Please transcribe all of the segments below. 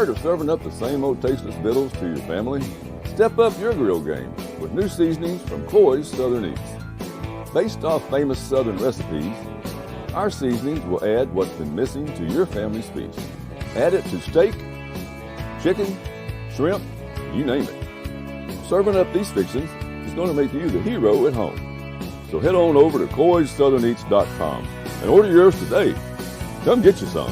Tired of serving up the same old tasteless victuals to your family? Step up your grill game with new seasonings from Coy's Southern Eats. Based off famous Southern recipes, our seasonings will add what's been missing to your family's feast. Add it to steak, chicken, shrimp, you name it. Serving up these fixings is going to make you the hero at home. So head on over to CoysSouthernEats.com and order yours today. Come get you some.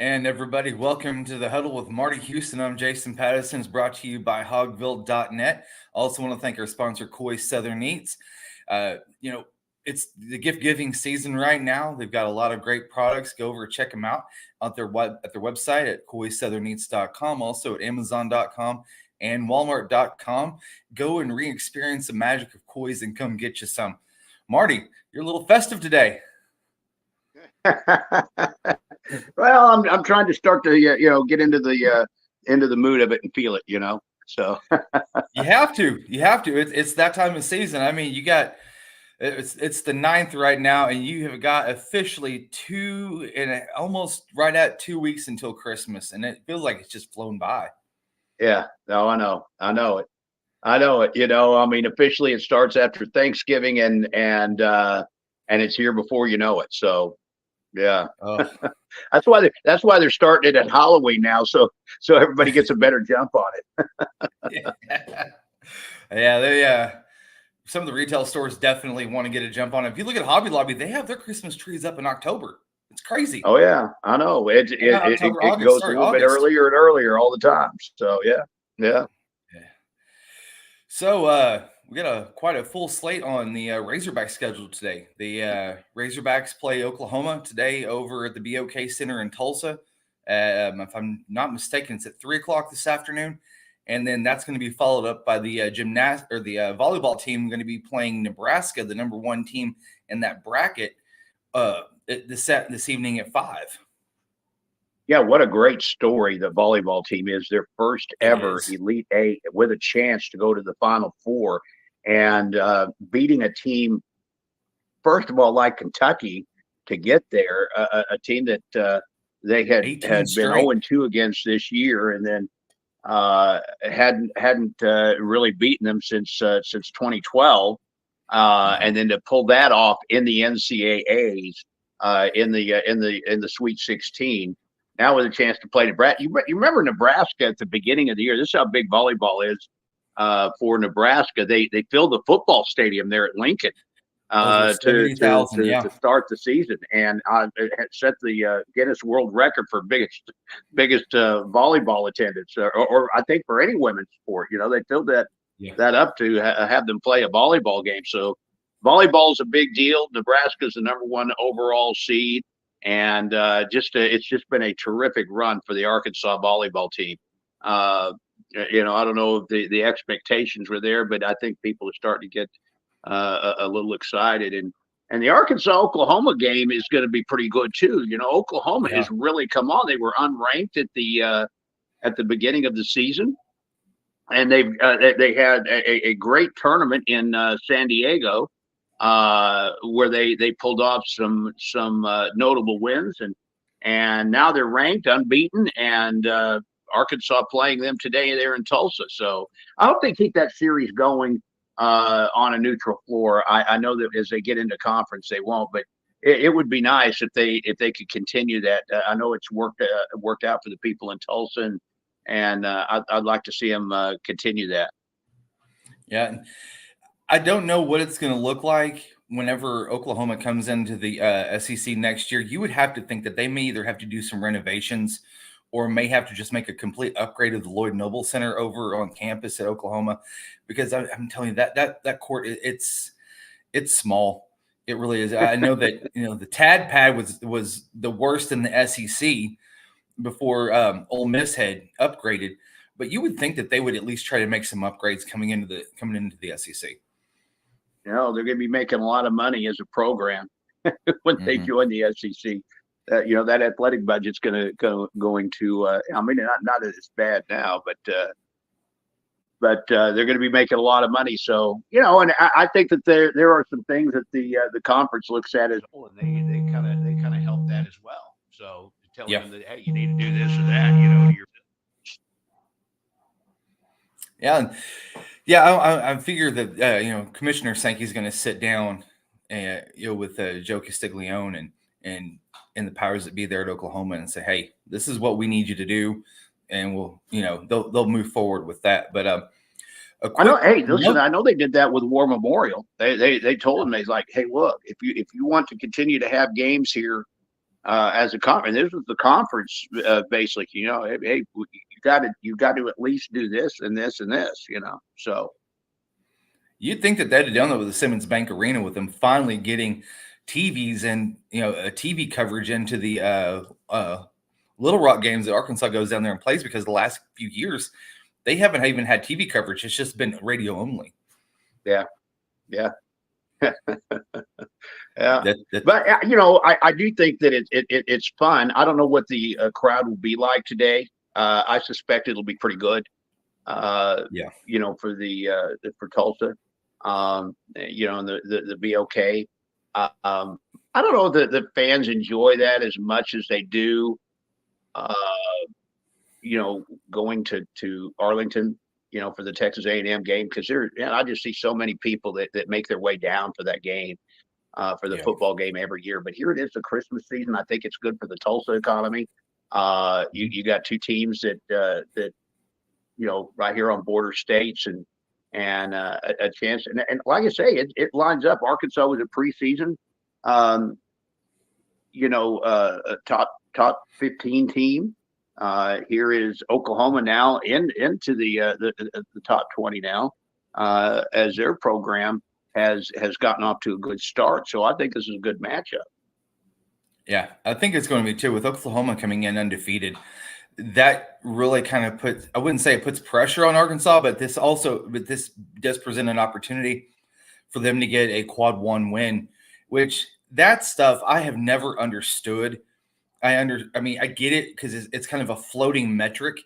And everybody, welcome to the Huddle with Marty Houston. I'm Jason Patterson. It's brought to you by Hogville.net. Also want to thank our sponsor, Coy's Southern Eats. It's the gift giving season right now. They've got a lot of great products. Go over and check them out at their website at CoySouthernEats.com, also at Amazon.com and Walmart.com. Go and re-experience the magic of Coy's and come get you some. Marty, you're a little festive today. Well, I'm trying to start to get into the mood of it and feel it, So you have to. It's that time of season. I mean, it's the 9th right now, and you have got officially almost right at 2 weeks until Christmas, and it feels like it's just flown by. Yeah, no, I know it. I mean, officially it starts after Thanksgiving, and it's here before you know it. So. Yeah, that's why they're starting it at Halloween now, so everybody gets a better jump on it. Yeah, some of the retail stores definitely want to get a jump on it. If you look at Hobby Lobby, they have their Christmas trees up in October. It's crazy. Oh yeah, I know. It goes a little bit earlier and earlier all the time. So yeah. So we got quite a full slate on the Razorback schedule today. The Razorbacks play Oklahoma today over at the BOK Center in Tulsa. If I'm not mistaken, it's at 3:00 this afternoon, and then that's going to be followed up by the volleyball team going to be playing Nebraska, the number 1 team in that bracket, this evening at 5. Yeah, what a great story the volleyball team is. Their first ever Elite Eight with a chance to go to the Final Four. And beating a team, first of all, like Kentucky, to get there, a team that they had been 0-2 against this year, and then hadn't really beaten them since 2012, and then to pull that off in the NCAAs in the Sweet 16. Now with a chance to play Nebraska. You remember Nebraska at the beginning of the year? This is how big volleyball is. For Nebraska, they filled the football stadium there at Lincoln to start the season, and it had set the Guinness World Record for biggest volleyball attendance, or I think for any women's sport. They filled that up to have them play a volleyball game. So volleyball is a big deal. Nebraska's the number 1 overall seed, and it's just been a terrific run for the Arkansas volleyball team. I don't know if the expectations were there, but I think people are starting to get a little excited. And And the Arkansas-Oklahoma game is going to be pretty good too. Oklahoma Yeah. has really come on. They were unranked at the beginning of the season, and they had a great tournament in San Diego, where they pulled off some notable wins, and now they're ranked, unbeaten, and Arkansas playing them today there in Tulsa. So I hope they keep that series going on a neutral floor. I know that as they get into conference, they won't, but it would be nice if they could continue that. I know it's worked out for the people in Tulsa, and I'd like to see them continue that. Yeah, I don't know what it's going to look like whenever Oklahoma comes into the SEC next year. You would have to think that they may either have to do some renovations or may have to just make a complete upgrade of the Lloyd Noble Center over on campus at Oklahoma, because I'm telling you that court, it's small. It really is. I know that the Tad Pad was the worst in the SEC before Ole Miss had upgraded, but you would think that they would at least try to make some upgrades coming into the SEC. They're going to be making a lot of money as a program when they join the SEC. That athletic budget's going to. I mean, not as bad now, but they're going to be making a lot of money. So and I think that there are some things that the conference looks at as well, and they kind of help that as well. So telling them that, hey, you need to do this or that, to your. I figure that Commissioner Sankey's going to sit down with Joe Castiglione and the powers that be there at Oklahoma and say, hey, this is what we need you to do, and we'll they'll move forward with that. But I know. Hey, listen, I know they did that with War Memorial. They told them, they's like, hey, look, if you want to continue to have games here as a conference, this was the conference basically. Hey, you got to at least do this and this and this. So you'd think that they'd have done that with the Simmons Bank Arena, with them finally getting TVs and a TV coverage into the Little Rock games that Arkansas goes down there and plays, because the last few years they haven't even had TV coverage. It's just been radio only. Yeah. Yeah. Yeah. But I do think that it's fun. I don't know what the crowd will be like today. I suspect it'll be pretty good. For Tulsa, and the BOK. I don't know that the fans enjoy that as much as they do. Going to Arlington, for the Texas A&M game, because I just see so many people that make their way down for that game, for the football game every year. But here it is, the Christmas season. I think it's good for the Tulsa economy. You got two teams that right here on border states, and a chance. And like I say, it lines up. Arkansas was a preseason, a top 15 team. Here is Oklahoma now into the top 20 now, as their program has gotten off to a good start. So I think this is a good matchup. Yeah, I think it's going to be too, with Oklahoma coming in undefeated. That really kind of puts, I wouldn't say it puts pressure on Arkansas, but this does present an opportunity for them to get a quad one win, which that stuff I have never understood. I get it, because it's kind of a floating metric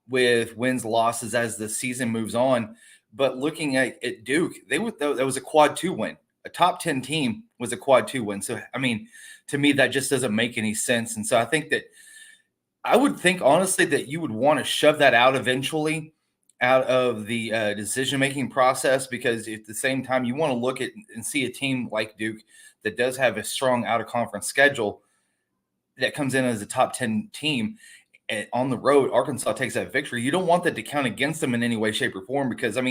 with wins, losses as the season moves on. But looking at Duke, that was a quad two win. A top 10 team was a quad two win. So, to me, that just doesn't make any sense. And so I think that I would think, honestly, that you would want to shove that out eventually out of the decision-making process, because at the same time, you want to look at and see a team like Duke that does have a strong out-of-conference schedule that comes in as a top 10 team on the road. Arkansas takes that victory. You don't want that to count against them in any way, shape, or form, because, at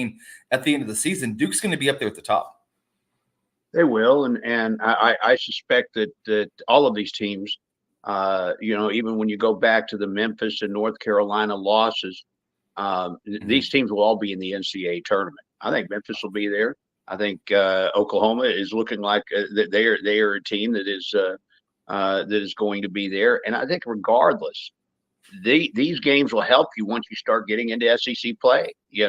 the end of the season, Duke's going to be up there at the top. They will, and I suspect that all of these teams, even when you go back to the Memphis and North Carolina losses, these teams will all be in the NCAA tournament. I think Memphis will be there. I think Oklahoma is looking like they are a team that is going to be there. And I think regardless, these games will help you once you start getting into SEC play. You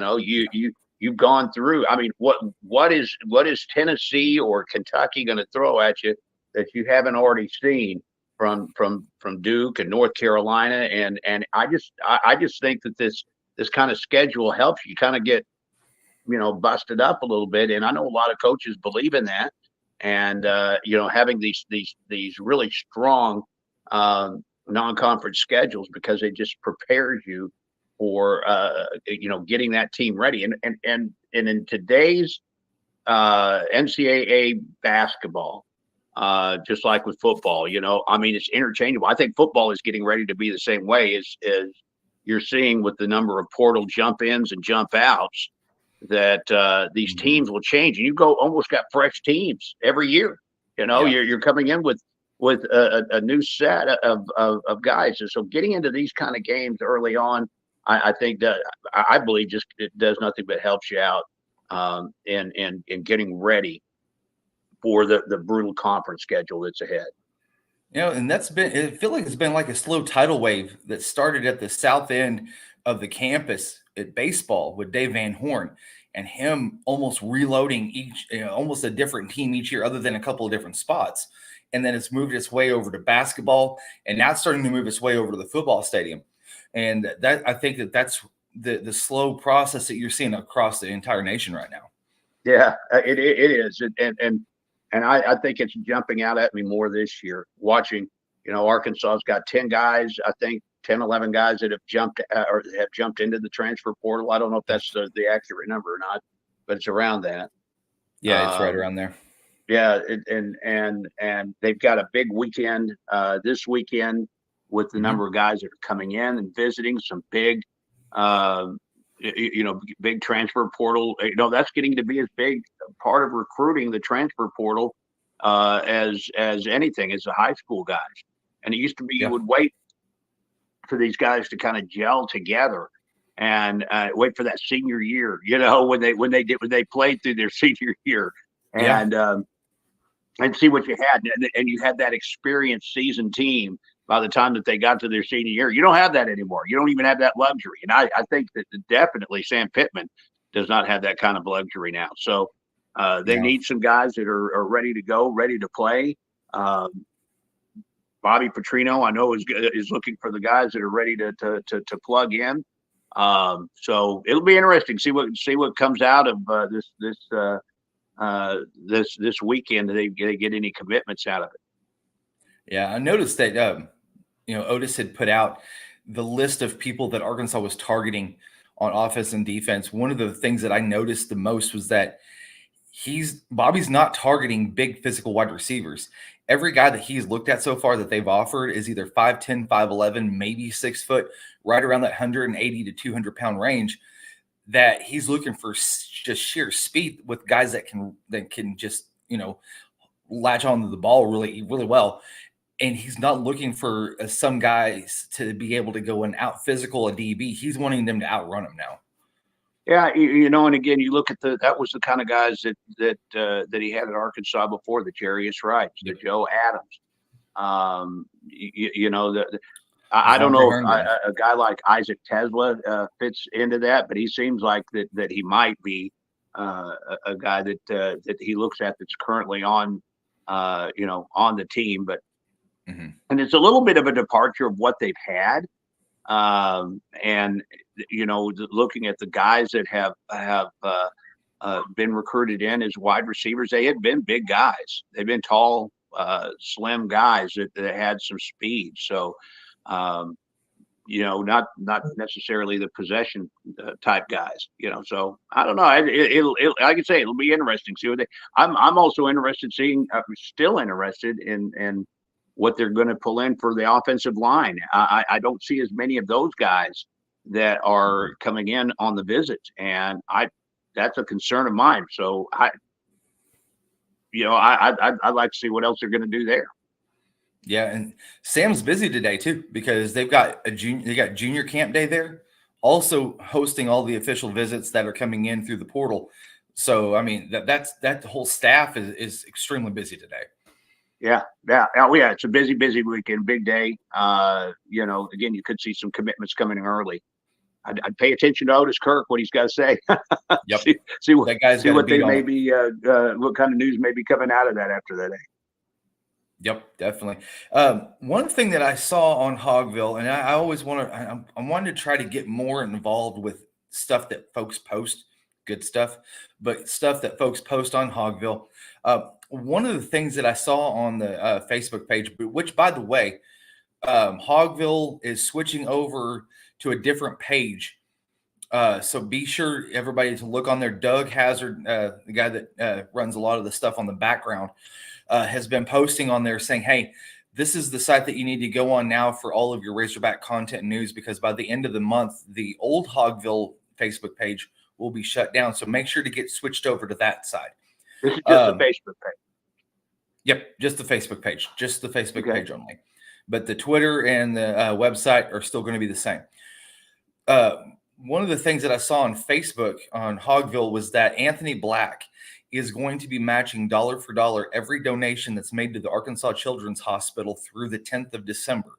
you've gone through. I mean, what is Tennessee or Kentucky going to throw at you that you haven't already seen from Duke and North Carolina? And I just think that this kind of schedule helps you kind of get, busted up a little bit. And I know a lot of coaches believe in that. And having these really strong non-conference schedules, because it just prepares you for getting that team ready. And in today's NCAA basketball, just like with football, I mean, it's interchangeable. I think football is getting ready to be the same way as you're seeing with the number of portal jump ins and jump outs, that these teams will change. And you almost got fresh teams every year. You're coming in with a new set of guys. And so getting into these kind of games early on, I think that I believe just it does nothing but helps you out in getting ready for the brutal conference schedule that's ahead. And I feel like it's been like a slow tidal wave that started at the south end of the campus at baseball with Dave Van Horn, and him almost reloading almost a different team each year, other than a couple of different spots. And then it's moved its way over to basketball, and now it's starting to move its way over to the football stadium. And that, I think that's the slow process that you're seeing across the entire nation right now. Yeah, it is. And I think it's jumping out at me more this year, watching, Arkansas's got 10 guys, I think 10, 11 guys that have jumped into the transfer portal. I don't know if that's the accurate number or not, but it's around that. Yeah, it's right around there. Yeah, and they've got a big weekend this weekend with the number of guys that are coming in and visiting, some big, big transfer portal. That's getting to be as big a part of recruiting, the transfer portal, as anything, as the high school guys. And it used to be you would wait for these guys to kind of gel together and wait for that senior year, when they played through their senior year, and see what you had, and you had that experienced seasoned team by the time that they got to their senior year. You don't have that anymore. You don't even have that luxury. And I think that definitely Sam Pittman does not have that kind of luxury now. So they need some guys that are ready to go, ready to play. Bobby Petrino, I know, is looking for the guys that are ready to plug in. So it'll be interesting. See what comes out of this weekend. Do they get any commitments out of it? Yeah, I noticed that Otis had put out the list of people that Arkansas was targeting on offense and defense. One of the things that I noticed the most was that Bobby's not targeting big physical wide receivers. Every guy that he's looked at so far that they've offered is either 5'10", 5'11", maybe 6 foot, right around that 180 to 200 pound range. That he's looking for just sheer speed with guys that can just latch onto the ball really, really well. And he's not looking for some guys to be able to go and out physical a DB. He's wanting them to outrun him now. Yeah, and again, you look at that was the kind of guys that he had at Arkansas before, the Jarius Wrights, the Joe Adams. I don't know if a guy like Isaac Tesla fits into that, but he seems like that he might be a guy that he looks at that's currently on the team. But and it's a little bit of a departure of what they've had. And looking at the guys that have been recruited in as wide receivers, they had been big guys. They've been tall, slim guys that had some speed. So, not necessarily the possession type guys. So I don't know. I can say it'll be interesting. See what I'm also interested still interested in what they're going to pull in for the offensive line. I don't see as many of those guys that are coming in on the visits, and that's a concern of mine. So I'd like to see what else they're going to do there. Yeah, and Sam's busy today too, because they got junior camp day there, also hosting all the official visits that are coming in through the portal. So I mean that whole staff is extremely busy today. Yeah. Oh, yeah. It's a busy weekend, big day. Again, you could see some commitments coming early. I'd pay attention to Otis Kirk, what he's got to say. Yep. see what that guy's see what they may it. be, what kind of news may be coming out of that after that day. Yep, definitely. One thing that I saw on Hogville, and I always I wanted to try to get more involved with stuff that folks post, good stuff, but stuff that folks post on Hogville. One of the things that I saw on the Facebook page, which, by the way, Hogville is switching over to a different page. So be sure, everybody, to look on there. Doug Hazard, the guy that runs a lot of the stuff on the background, has been posting on there saying, hey, this is the site that you need to go on now for all of your Razorback content and news, because by the end of the month, the old Hogville Facebook page will be shut down. So make sure to get switched over to that side. This is just the Facebook page. Yep, just the Facebook page. Just the Facebook page only. But the Twitter and the website are still going to be the same. One of the things that I saw on Facebook on Hogville was that Anthony Black is going to be matching dollar for dollar every donation that's made to the Arkansas Children's Hospital through the 10th of December.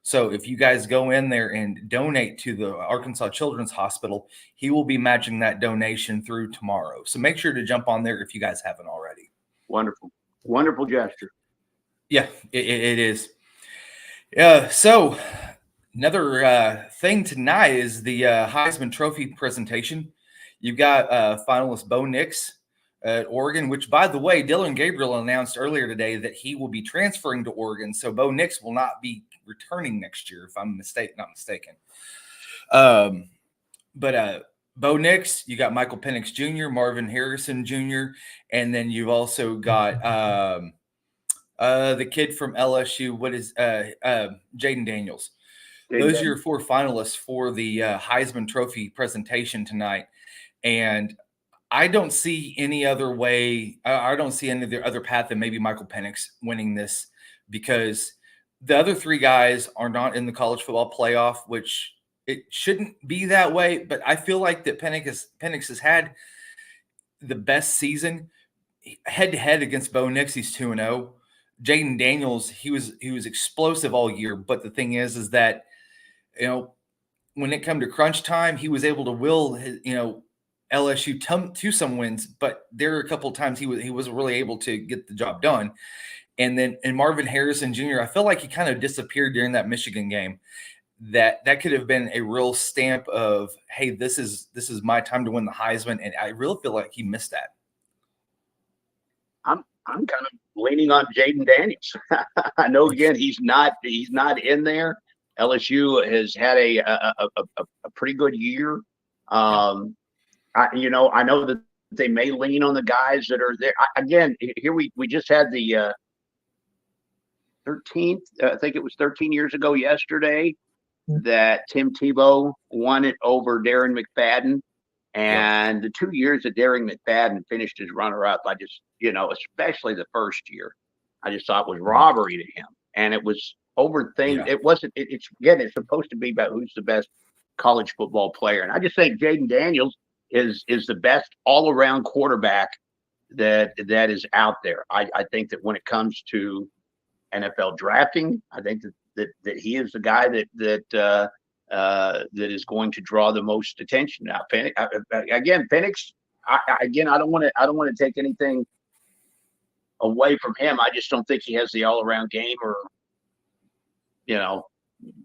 So if you guys go in there and donate to the Arkansas Children's Hospital, he will be matching that donation through tomorrow. So make sure to jump on there if you guys haven't already. Wonderful. Wonderful gesture. Yeah, it is. So another thing tonight is the Heisman Trophy presentation. You've got finalist Bo Nix at Oregon, which, by the way, Dylan Gabriel announced earlier today that he will be transferring to Oregon. So Bo Nix will not be returning next year, if I'm not mistaken. But Bo Nix, you got Michael Penix Jr., Marvin Harrison Jr., and then you've also got the kid from LSU. What is Jaden Daniels? Those are your four finalists for the Heisman Trophy presentation tonight. And I don't see any other way. I don't see any other path than maybe Michael Penix winning this, because the other three guys are not in the college football playoff, which it shouldn't be that way. But I feel like that Penix has had the best season head-to-head against Bo Nix. He's 2-0. Jaden Daniels, he was explosive all year. But the thing is that, when it come to crunch time, he was able to will his, LSU to some wins, but there were a couple of times he wasn't really able to get the job done. And Marvin Harrison Jr., I feel like he kind of disappeared during that Michigan game. That could have been a real stamp of, hey, this is my time to win the Heisman, and I really feel like he missed that. I'm kind of leaning on Jaden Daniels. I know, again, he's not in there. LSU has had a pretty good year. I know that they may lean on the guys that are there. Again, here we just had the 13th, I think it was 13 years ago yesterday, that Tim Tebow won it over Darren McFadden. And the 2 years that Darren McFadden finished as runner-up, I just, especially the first year, I just thought was robbery to him. And it was over things. It wasn't, it's supposed to be about who's the best college football player. And I just think Jaden Daniels is the best all-around quarterback that is out there. I think that when it comes to NFL drafting, I think that he is the guy that is going to draw the most attention. Now, Penix, I don't want to take anything away from him. I just don't think he has the all-around game, or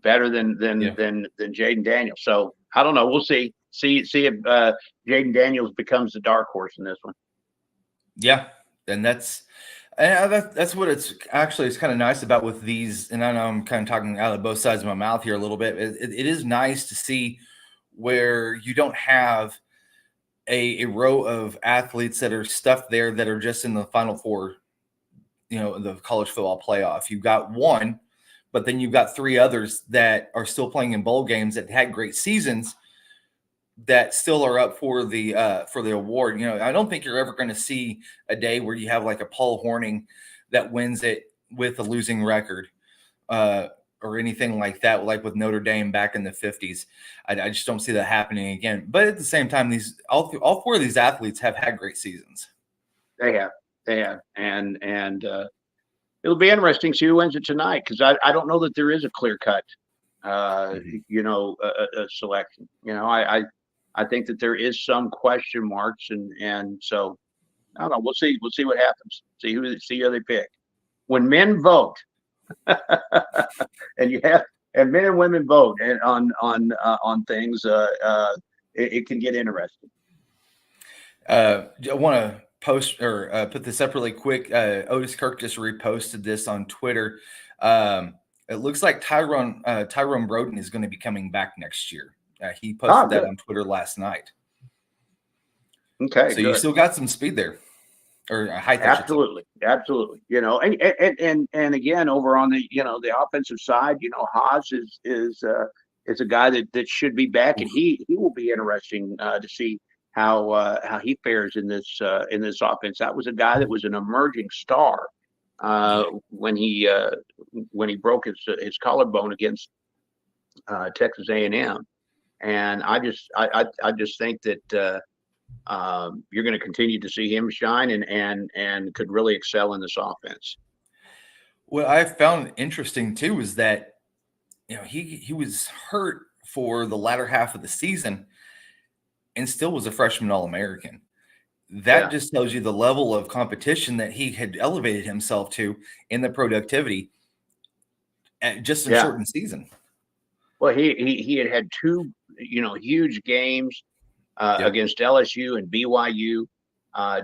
better than Jaden Daniels. So I don't know. We'll see. See if Jaden Daniels becomes the dark horse in this one. Yeah, and that's what it's kind of nice about with these. And I know I'm kind of talking out of both sides of my mouth here a little bit. It is nice to see where you don't have a row of athletes that are stuffed there that are just in the Final Four, the college football playoff. You've got one, but then you've got three others that are still playing in bowl games that had great seasons that still are up for the award. I don't think you're ever going to see a day where you have like a Paul Hornung that wins it with a losing record, or anything like that, like with Notre Dame back in the 50s. I just don't see that happening again. But at the same time, all four of these athletes have had great seasons. They have, and it'll be interesting to see who wins it tonight, because I don't know that there is a clear cut selection. I think that there is some question marks, and so I don't know. We'll see. We'll see what happens. See who they pick. When men vote, and men and women vote and on things, it can get interesting. I want to post or put this up really quick. Otis Kirk just reposted this on Twitter. It looks like Tyrone Broden is going to be coming back next year. He posted that on Twitter last night. Okay, so good. You still got some speed there, or height. Absolutely. And again, over on the offensive side, Haas is a guy that should be back, and he will be interesting to see how he fares in this offense. That was a guy that was an emerging star when he broke his collarbone against Texas A&M, and I just think that you're going to continue to see him shine and could really excel in this offense. What I found interesting too is that he was hurt for the latter half of the season and still was a freshman All-American. That just tells you the level of competition that he had elevated himself to in the productivity at just a shortened season. Well, he had two huge games against LSU and BYU,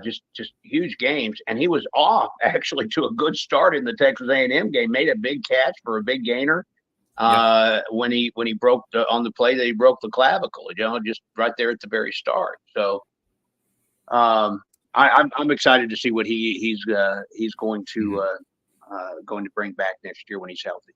just huge games, and he was off actually to a good start in the Texas A&M game. Made a big catch for a big gainer when he broke on the play that he broke the clavicle, just right there at the very start. So I'm excited to see what he's going to bring back next year when he's healthy.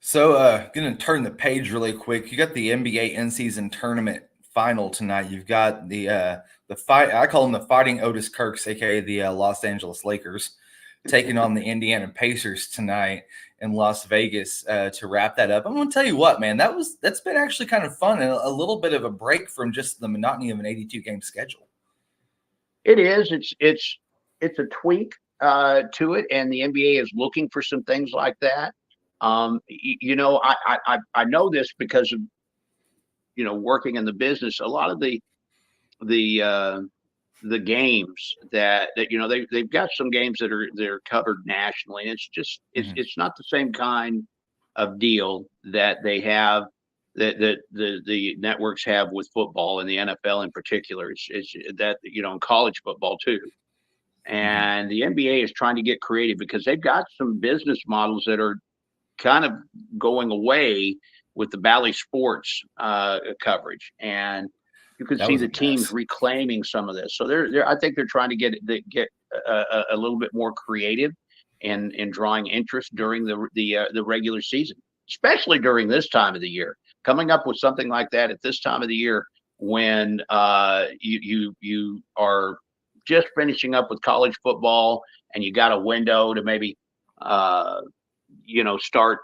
So going to turn the page really quick. You got the NBA In-Season Tournament final tonight. You've got the fight. I call them the Fighting Otis Kirks, aka the Los Angeles Lakers, taking on the Indiana Pacers tonight in Las Vegas to wrap that up. I'm going to tell you what, man, that's been actually kind of fun and a little bit of a break from just the monotony of an 82 game schedule. It is. It's a tweak to it, and the NBA is looking for some things like that. I know this because of working in the business. A lot of the games that they've got some games that are covered nationally, and it's not the same kind of deal that they have that the networks have with football and the NFL in particular. It's that in college football too. And the NBA is trying to get creative because they've got some business models that are kind of going away with the Bally Sports coverage, and you can see the teams reclaiming some of this. So I think they're trying to get a little bit more creative in drawing interest during the regular season, especially during this time of the year. Coming up with something like that at this time of the year when you are just finishing up with college football and you got a window to maybe start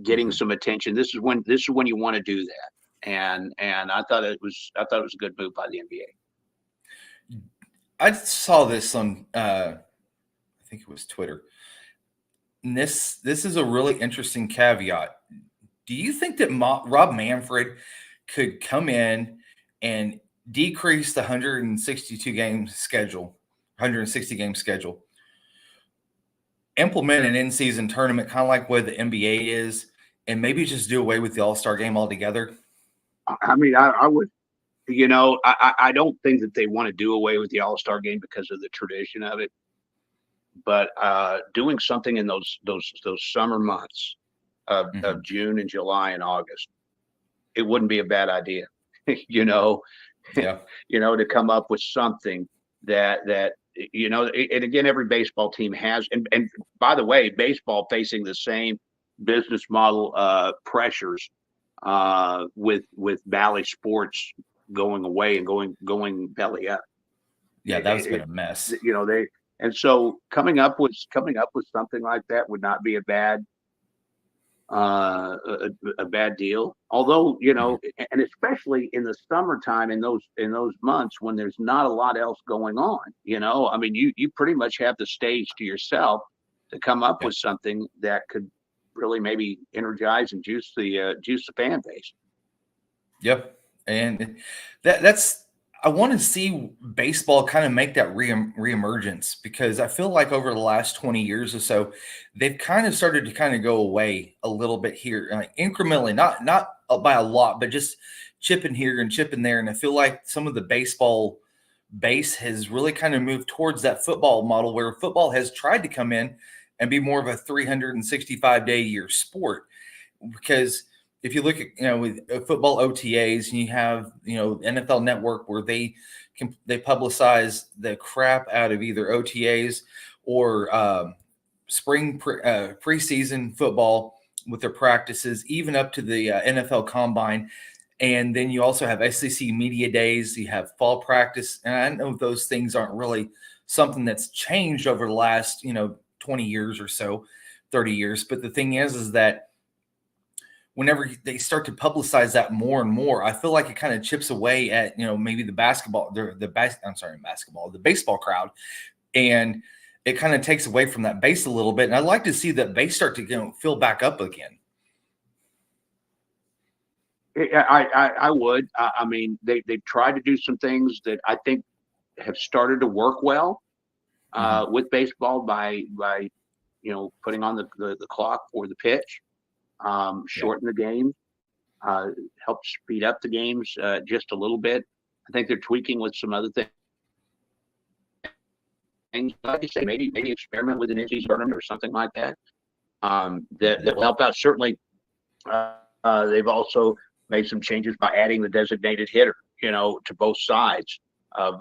getting some attention. This is when you want to do that, and I thought it was a good move by the NBA. I saw this on I think it was Twitter. And this is a really interesting caveat. Do you think that Rob Manfred could come in and decrease the 160 game schedule, implement an in-season tournament, kind of like what the NBA is, and maybe just do away with the All-Star game altogether? I mean, I would, I don't think that they want to do away with the All-Star game because of the tradition of it, but doing something in those summer months of June and July and August, it wouldn't be a bad idea, to come up with something that and again, every baseball team has, and by the way, baseball facing the same business model pressures with Bally Sports going away and going belly up. Yeah, that's been a mess. So coming up with something like that would not be a bad deal. Although, and especially in the summertime, in those months when there's not a lot else going on, you pretty much have the stage to yourself to come up with something that could really maybe energize and juice the fan base. Yep. And that's I want to see baseball kind of make that reemergence, because I feel like over the last 20 years or so, they've kind of started to kind of go away a little bit here, incrementally, not by a lot, but just chipping here and chipping there. And I feel like some of the baseball base has really kind of moved towards that football model, where football has tried to come in and be more of a 365-day year sport. Because if you look at, with football OTAs, and you have, NFL Network, where they publicize the crap out of either OTAs or spring preseason football with their practices, even up to the NFL Combine. And then you also have SEC Media Days. You have fall practice. And I know those things aren't really something that's changed over the last, 20 years or so, 30 years. But the thing is that whenever they start to publicize that more and more, I feel like it kind of chips away at, maybe the baseball crowd. And it kind of takes away from that base a little bit. And I'd like to see that base start to, fill back up again. I would. I mean, they've tried to do some things that I think have started to work well with baseball by putting on the clock for the pitch, shorten the game, help speed up the games just a little bit. I think they're tweaking with some other things. Like you say, maybe experiment with an in-season tournament or something like that. That will help out. Certainly, they've also made some changes by adding the designated hitter, to both sides of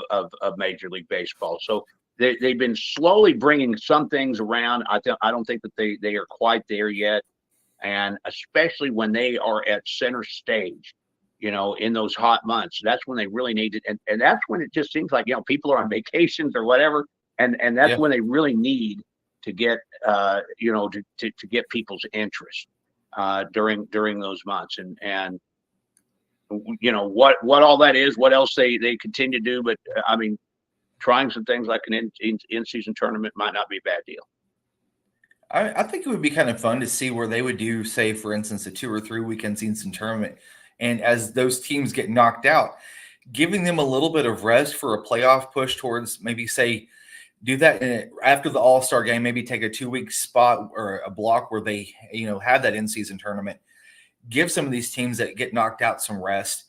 Major League Baseball. So they've been slowly bringing some things around. I don't think that they are quite there yet, and especially when they are at center stage, in those hot months, that's when they really need it, and that's when it just seems like people are on vacations or whatever, and that's when they really need to get to get people's interest during those months, and what all that is, what else they continue to do. But I mean, trying some things like an in-season tournament might not be a bad deal. I think it would be kind of fun to see where they would do, say, for instance, a 2 or 3 week in-season tournament. And as those teams get knocked out, giving them a little bit of rest for a playoff push towards, maybe, say, do that after the All-Star game, maybe take a 2-week spot or a block where they, have that in-season tournament. Give some of these teams that get knocked out some rest,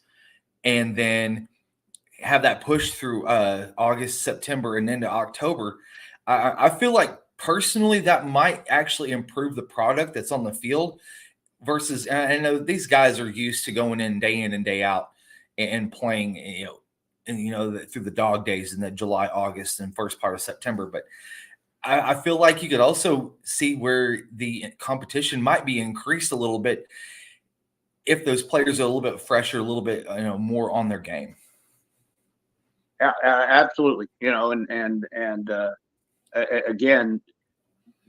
and then have that push through August, September, and into October. I feel like personally that might actually improve the product that's on the field versus, I know these guys are used to going in and day out and playing, through the dog days in the July, August, and first part of September. But I feel like you could also see where the competition might be increased a little bit if those players are a little bit fresher, a little bit, more on their game. Yeah, absolutely. Again,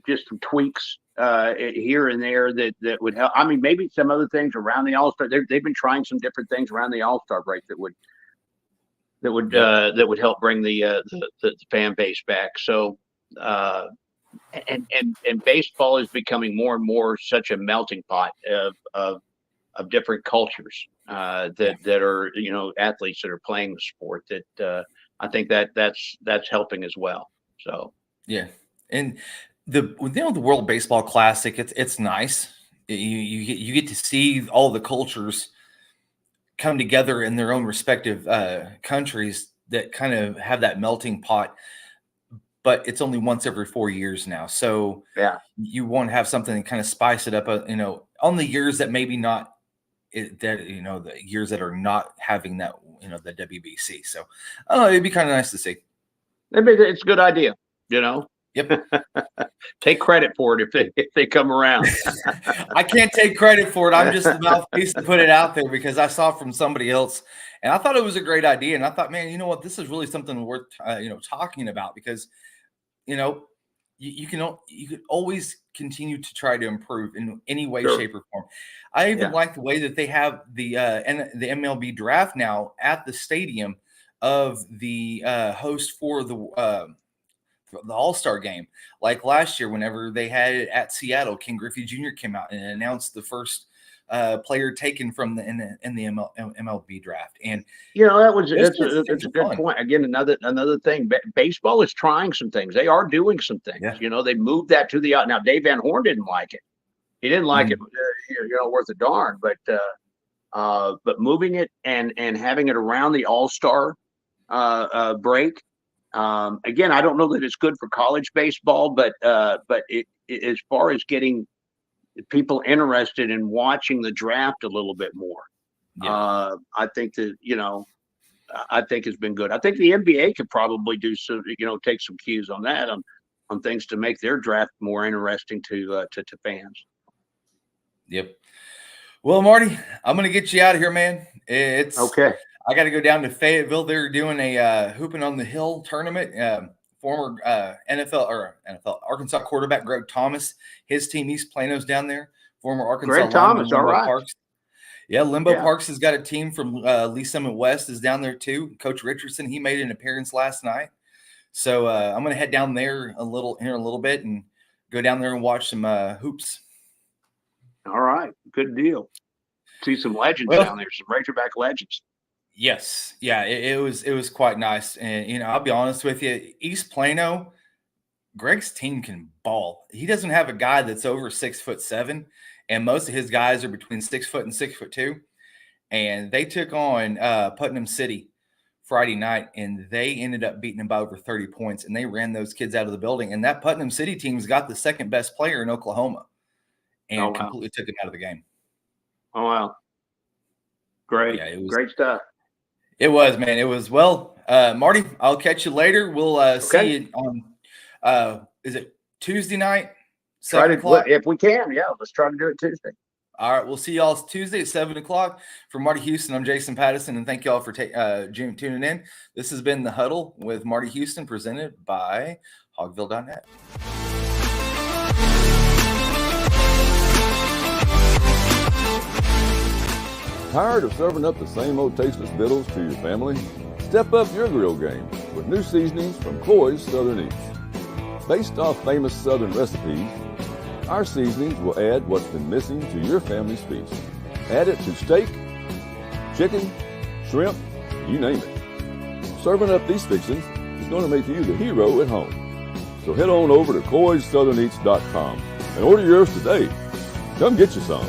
just some tweaks here and there that would help. I mean, maybe some other things around the All-Star. They've been trying some different things around the All-Star break that would help bring the fan base back. So, and baseball is becoming more and more such a melting pot of different cultures that are, athletes that are playing the sport, that I think that's helping as well. So yeah, and the World Baseball Classic, it's nice. You get to see all the cultures come together in their own respective countries that kind of have that melting pot. But it's only once every 4 years now, so yeah, you want to have something to kind of spice it up. On the years that maybe not. The years that are not having that, the WBC. So, it'd be kind of nice to see. It's a good idea, Yep. Take credit for it if they come around. I can't take credit for it. I'm just the mouthpiece to put it out there because I saw from somebody else, and I thought it was a great idea. And I thought, man, you know what? This is really something worth talking about, because you could always continue to try to improve in any way, Sure. shape, or form. I even like the way that they have the MLB draft now at the stadium of the host for the the All-Star game. Like last year, whenever they had it at Seattle, Ken Griffey Jr. came out and announced the first player taken from the MLB draft. And that's a good point. Again, another thing. Baseball is trying some things. They are doing some things. Yeah. They moved that to the now. Dave Van Horn didn't like it. He didn't like it. Worth a darn. But moving it and having it around the All-Star break. Again, I don't know that it's good for college baseball, but it as far as getting people interested in watching the draft a little bit more. I think that, I think it's been good. I think the NBA could probably do some, take some cues on that, on things to make their draft more interesting to fans. Yep. Well, Marty, I'm going to get you out of here, man. It's okay. I got to go down to Fayetteville. They're doing a Hooping on the Hill tournament. Former Arkansas quarterback Greg Thomas, his team East Plano's down there. Former Arkansas Greg Thomas, all right. Parks. Yeah, Limbo Parks has got a team from Lee Summit West is down there too. Coach Richardson, he made an appearance last night. So I'm going to head down there a little bit and go down there and watch some hoops. All right, good deal. See some legends down there, some Razorback legends. Yes, yeah, it was quite nice, and I'll be honest with you, East Plano, Greg's team can ball. He doesn't have a guy that's over 6'7", and most of his guys are between 6 foot and 6'2", and they took on Putnam City Friday night, and they ended up beating them by over 30 points, and they ran those kids out of the building. And that Putnam City team's got the second best player in Oklahoma, and completely took him out of the game. Oh wow, great, yeah, great stuff. It was, man. It was. Well, Marty, I'll catch you later. We'll see you on, is it Tuesday night? 7 o'clock? If we can, yeah. Let's try to do it Tuesday. All right. We'll see y'all Tuesday at 7 o'clock. For Marty Houston, I'm Jason Patterson, and thank y'all for tuning in. This has been The Huddle with Marty Houston, presented by Hogville.net. Tired of serving up the same old tasteless victuals to your family? Step up your grill game with new seasonings from Cloy's Southern Eats. Based off famous Southern recipes, our seasonings will add what's been missing to your family's feast. Add it to steak, chicken, shrimp, you name it. Serving up these fixings is going to make you the hero at home. So head on over to CloysSouthernEats.com and order yours today. Come get you some.